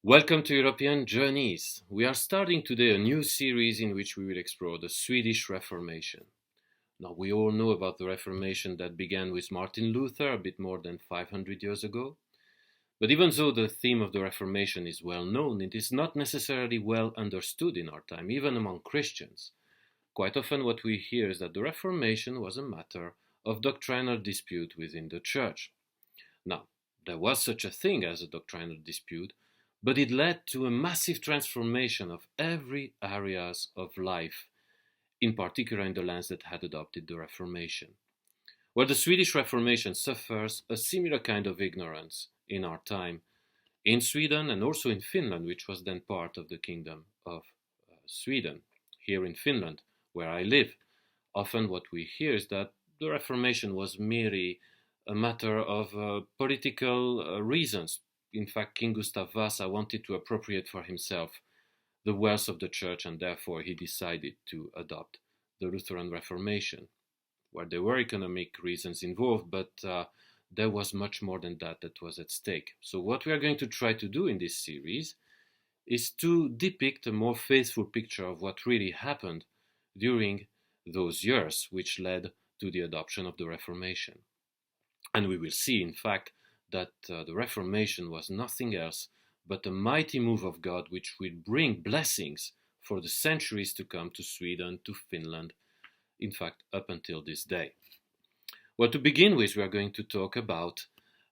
Welcome to European Journeys. We are starting today a new series in which we will explore the Swedish Reformation. Now, we all know about the Reformation that began with Martin Luther a bit more than 500 years ago. But even though the theme of the Reformation is well known, it is not necessarily well understood in our time, even among Christians. Quite often what we hear is that the Reformation was a matter of doctrinal dispute within the Church. Now, there was such a thing as a doctrinal dispute, but it led to a massive transformation of every areas of life, in particular in the lands that had adopted the Reformation. Well, the Swedish Reformation suffers a similar kind of ignorance in our time, in Sweden and also in Finland, which was then part of the Kingdom of Sweden. Here in Finland, where I live, often what we hear is that the Reformation was merely a matter of political reasons. In fact, King Gustav Vasa wanted to appropriate for himself the wealth of the church, and therefore he decided to adopt the Lutheran Reformation, where there were economic reasons involved, but there was much more than that was at stake. So what we are going to try to do in this series is to depict a more faithful picture of what really happened during those years which led to the adoption of the Reformation. And we will see, in fact, that the Reformation was nothing else but a mighty move of God which will bring blessings for the centuries to come to Sweden, to Finland, in fact, up until this day. Well, to begin with, we are going to talk about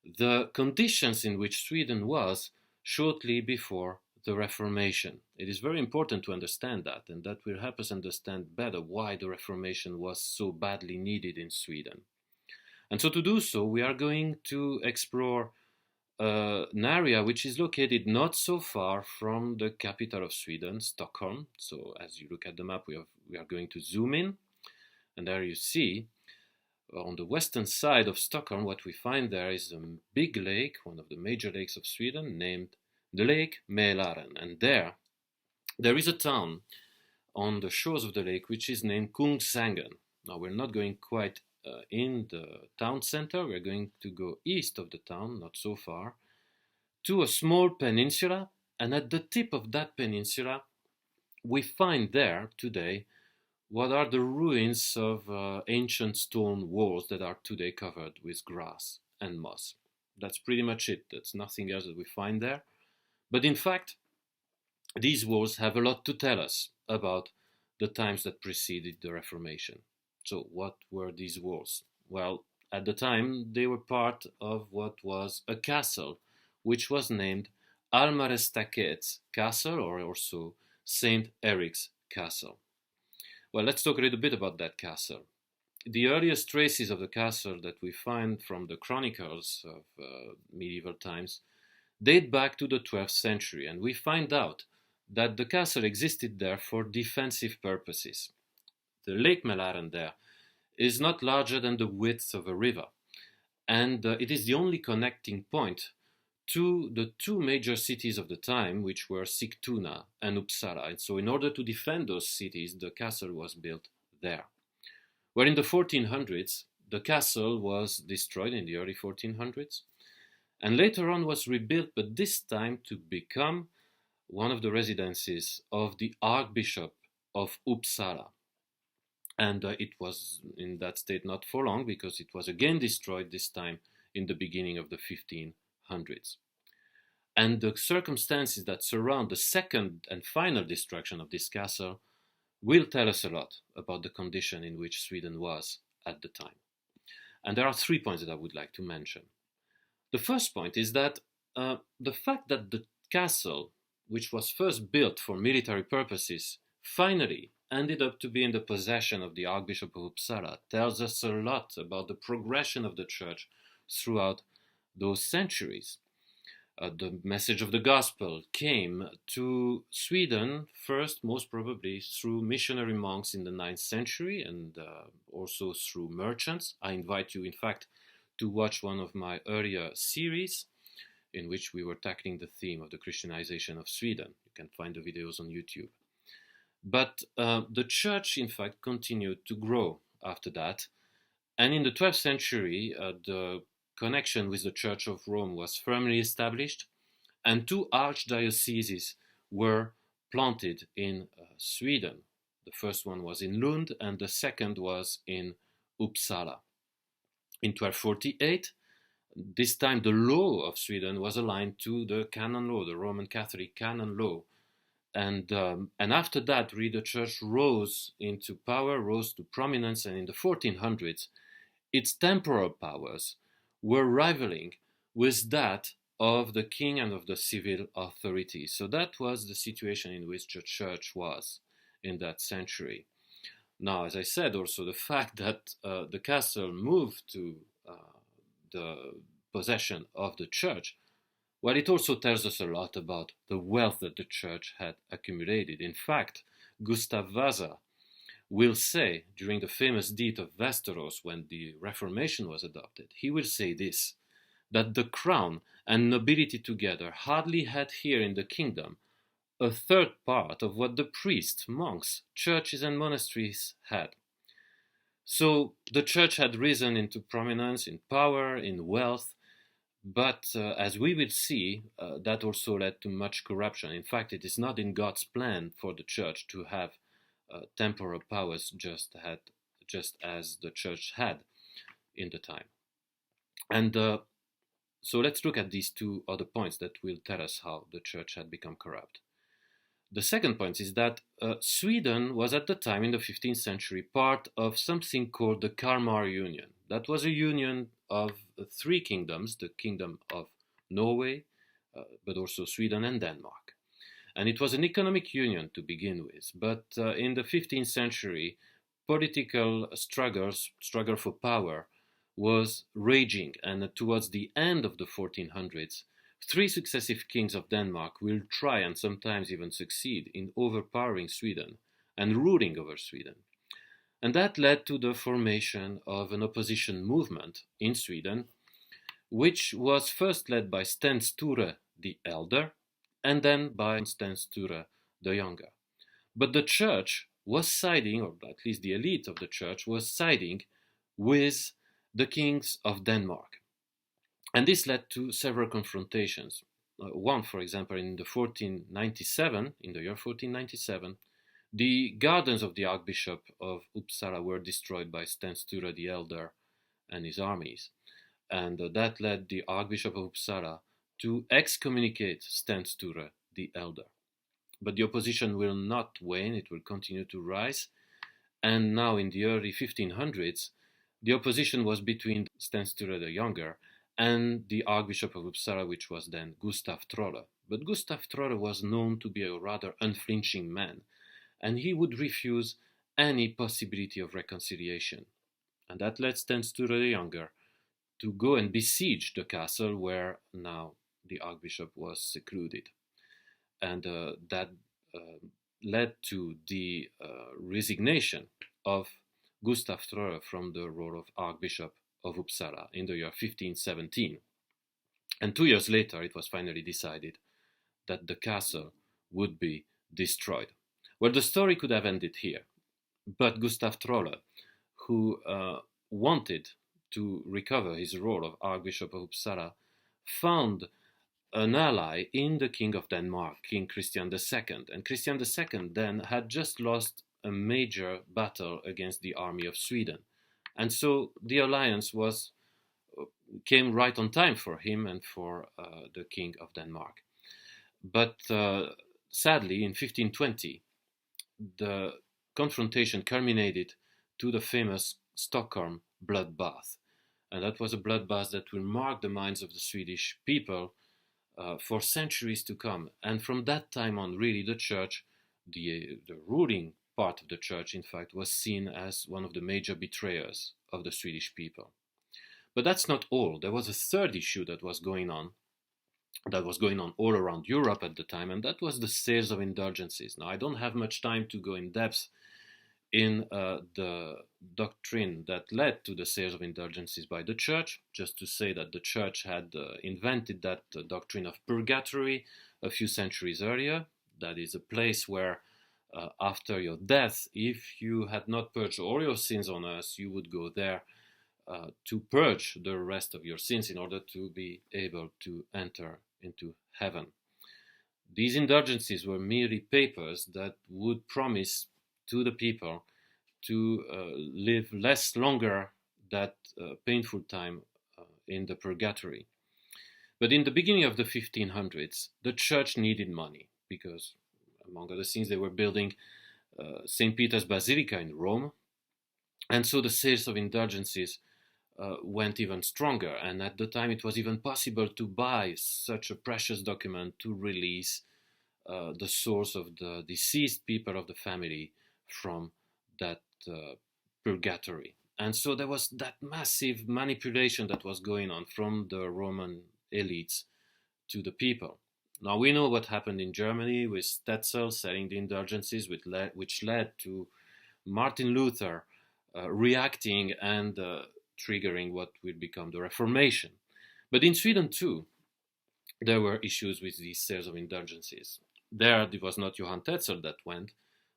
the conditions in which Sweden was shortly before the Reformation. It is very important to understand that, and that will help us understand better why the Reformation was so badly needed in Sweden. And so to do so, we are going to explore an area which is located not so far from the capital of Sweden, Stockholm. So as you look at the map, we are going to zoom in. And there you see, on the western side of Stockholm, what we find there is a big lake, one of the major lakes of Sweden, named the Lake Mälaren. And there is a town on the shores of the lake which is named Kungsängen. Now we're not going quite in the town center. We're going to go east of the town, not so far, to a small peninsula, and at the tip of that peninsula we find there today what are the ruins of ancient stone walls that are today covered with grass and moss. That's pretty much it. That's nothing else that we find there. But in fact, these walls have a lot to tell us about the times that preceded the Reformation. So what were these walls? Well, at the time, they were part of what was a castle, which was named Almarestakets Castle, or also Saint Eric's Castle. Well, let's talk a little bit about that castle. The earliest traces of the castle that we find from the chronicles of medieval times date back to the 12th century, and we find out that the castle existed there for defensive purposes. The Lake Mälaren there is not larger than the width of a river, and it is the only connecting point to the two major cities of the time, which were Sigtuna and Uppsala. And so in order to defend those cities, the castle was built there. Well, in the 1400s, the castle was destroyed in the early 1400s, and later on was rebuilt, but this time to become one of the residences of the Archbishop of Uppsala. And it was in that state not for long, because it was again destroyed, this time in the beginning of the 1500s. And the circumstances that surround the second and final destruction of this castle will tell us a lot about the condition in which Sweden was at the time. And there are 3 points that I would like to mention. The first point is that the fact that the castle, which was first built for military purposes, finally ended up to be in the possession of the Archbishop of Uppsala, tells us a lot about the progression of the church throughout those centuries. The message of the gospel came to Sweden first, most probably through missionary monks in the 9th century, and also through merchants. I invite you, in fact, to watch one of my earlier series in which we were tackling the theme of the Christianization of Sweden. You can find the videos on YouTube. But the church, in fact, continued to grow after that. And in the 12th century, the connection with the Church of Rome was firmly established. and 2 archdioceses were planted in Sweden. The first one was in Lund and the second was in Uppsala. In 1248, this time the law of Sweden was aligned to the canon law, the Roman Catholic canon law. And after that, really, the church rose into power, rose to prominence, and in the 1400s, its temporal powers were rivaling with that of the king and of the civil authorities. So that was the situation in which the church was in that century. Now, as I said, also the fact that the castle moved to the possession of the church, well, it also tells us a lot about the wealth that the church had accumulated. In fact, Gustav Vasa will say, during the famous Deed of Västerås, when the Reformation was adopted, he will say this, that the crown and nobility together hardly had here in the kingdom a third part of what the priests, monks, churches and monasteries had. So the church had risen into prominence, in power, in wealth, but as we will see, that also led to much corruption. In fact, it is not in God's plan for the church to have temporal powers just as the church had in the time. And so let's look at these 2 other points that will tell us how the church had become corrupt. The second point is that Sweden was at the time, in the 15th century, part of something called the Kalmar Union. That was a union of 3 kingdoms, the Kingdom of Norway, but also Sweden and Denmark. And it was an economic union to begin with, but in the 15th century, political struggle for power was raging, and towards the end of the 1400s, 3 successive kings of Denmark will try and sometimes even succeed in overpowering Sweden and ruling over Sweden. And that led to the formation of an opposition movement in Sweden, which was first led by Sten Sture the Elder, and then by Sten Sture the Younger. But the church was siding, or at least the elite of the church was siding with the kings of Denmark. And this led to several confrontations. One, for example, in the year 1497, the gardens of the Archbishop of Uppsala were destroyed by Sten Sture the Elder and his armies. And that led the Archbishop of Uppsala to excommunicate Sten Sture the Elder. But the opposition will not wane, it will continue to rise. And now in the early 1500s, the opposition was between Sten Sture the Younger and the Archbishop of Uppsala, which was then Gustav Trolle. But Gustav Trolle was known to be a rather unflinching man, and he would refuse any possibility of reconciliation. And that led Sten Sture the Younger to go and besiege the castle where now the Archbishop was secluded. And that led to the resignation of Gustav Trolle from the role of Archbishop of Uppsala in the year 1517. And 2 years later, it was finally decided that the castle would be destroyed. Well, the story could have ended here, but Gustav Trolle, who wanted to recover his role of Archbishop of Uppsala, found an ally in the King of Denmark, King Christian II. And Christian II then had just lost a major battle against the army of Sweden. And so the alliance came right on time for him and for the King of Denmark. But sadly, in 1520, the confrontation culminated to the famous Stockholm bloodbath. And that was a bloodbath that will mark the minds of the Swedish people for centuries to come. And from that time on, really, the church, the ruling part of the church, in fact, was seen as one of the major betrayers of the Swedish people. But that's not all. There was a third issue that was going on all around Europe at the time, and that was the sales of indulgences. Now, I don't have much time to go in depth in the doctrine that led to the sales of indulgences by the church, just to say that the church had invented that doctrine of purgatory a few centuries earlier. That is a place where after your death, if you had not purged all your sins on earth, you would go there to purge the rest of your sins in order to be able to enter into heaven. These indulgences were merely papers that would promise to the people to live less longer that painful time in the purgatory. But in the beginning of the 1500s, the church needed money because, among other things, they were building St. Peter's Basilica in Rome. And so the sales of indulgences went even stronger. And at the time, it was even possible to buy such a precious document to release the souls of the deceased people of the family from that purgatory. And so there was that massive manipulation that was going on from the Roman elites to the people. Now we know what happened in Germany with Tetzel selling the indulgences, which led to Martin Luther reacting and triggering what will become the Reformation. But in Sweden too, there were issues with these sales of indulgences. There it was not Johann Tetzel that went,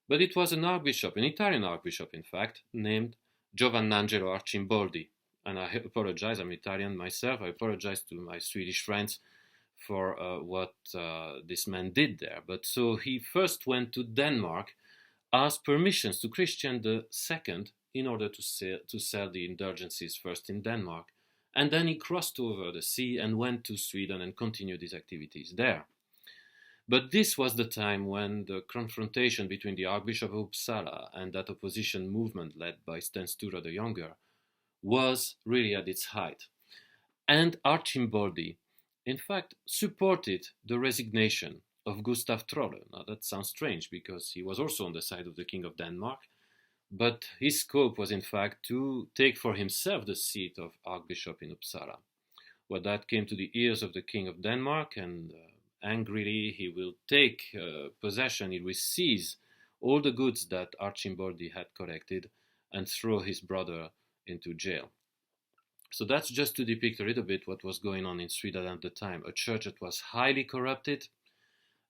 but it was an archbishop, an Italian archbishop in fact, named Giovannangelo Arcimboldi. And I apologize, I'm Italian myself, I apologize to my Swedish friends for what this man did there. But so he first went to Denmark, asked permissions to Christian II in order to sell the indulgences first in Denmark. And then he crossed over the sea and went to Sweden and continued his activities there. But this was the time when the confrontation between the Archbishop of Uppsala and that opposition movement led by Sten Sture the Younger was really at its height. And Arcimboldi, in fact, supported the resignation of Gustav Trolle. Now that sounds strange because he was also on the side of the King of Denmark, but his scope was in fact to take for himself the seat of Archbishop in Uppsala. Well, that came to the ears of the King of Denmark, and angrily he will take possession, he will seize all the goods that Arcimboldi had collected and throw his brother into jail. So that's just to depict a little bit what was going on in Sweden at the time. A church that was highly corrupted,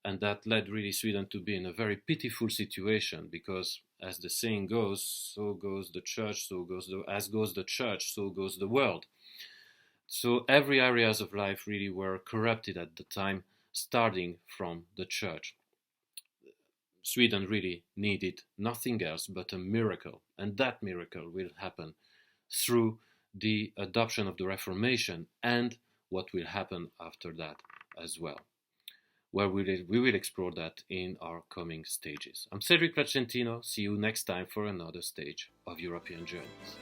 and that led really Sweden to be in a very pitiful situation because, as the saying goes, so goes the church, as goes the church, so goes the world. So every areas of life really were corrupted at the time, starting from the church. Sweden really needed nothing else but a miracle, and that miracle will happen through the adoption of the Reformation and what will happen after that as well, where we will explore that in our coming stages. I'm Cedric Placentino. See you next time for another stage of European Journeys.